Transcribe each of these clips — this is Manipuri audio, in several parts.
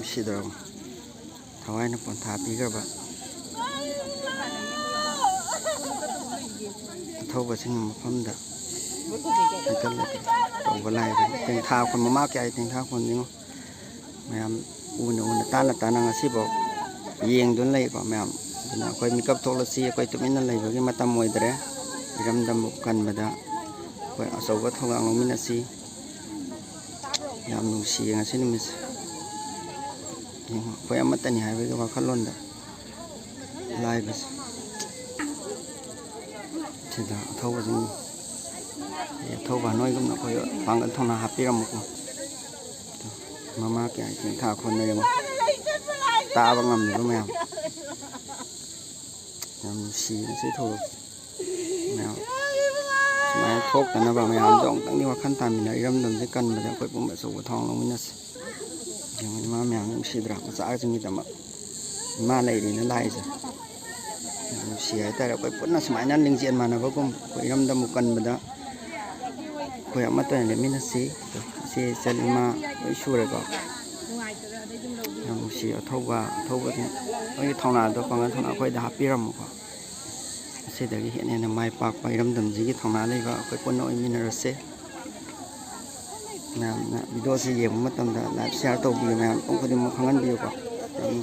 시더라고. 다와이는 다 비거봐. thâu sinh phẩm đó cái là đầu lại tiếng thao còn mà mắc cái tiếng thao còn gì mẹ uốn tan là xí bảo yên đốn lấy bảo mẹ là coi mi cấp thô là xí coi tụi mình là lấy với cái mặt tâm mồi đấy đâm một cần mà đó coi ở sâu cái thâu ăn mình là xí làm nụ xí ngay xin mình coi em mất tay hai với cái vào khăn luôn đó lại bớt thì là thâu vào gì thâu vào nói cũng nó coi bằng cái thằng nào happy lắm một mama cái thằng con này mà ta bằng ngầm nữa mèo làm xì nó sẽ thôi mèo mà thuốc cái nó vào mèo rộng tăng đi vào khăn tàn mình lại đâm đầm cái cần mà coi cũng bị sầu thòng nó mới nè nhưng mà mèo cũng xì đạp xã cho mình tầm mà này thì nó lại rồi xì tại là coi vẫn là smart nhân linh diện mà nó có cũng coi đâm một cần mà đó coi mà tôi này mình là xì mà với xua rồi có xì thâu vào cái thòng nào đó còn cái thòng nào coi đã happy lắm quá xì để cái hiện này là mai bạc bay đâm đầm gì cái thòng nào đây vào coi quân nội mình là xì nè video xì gì mà tầm là share tàu bì mà cũng có đi một khang ăn bì quá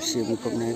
xì một cục này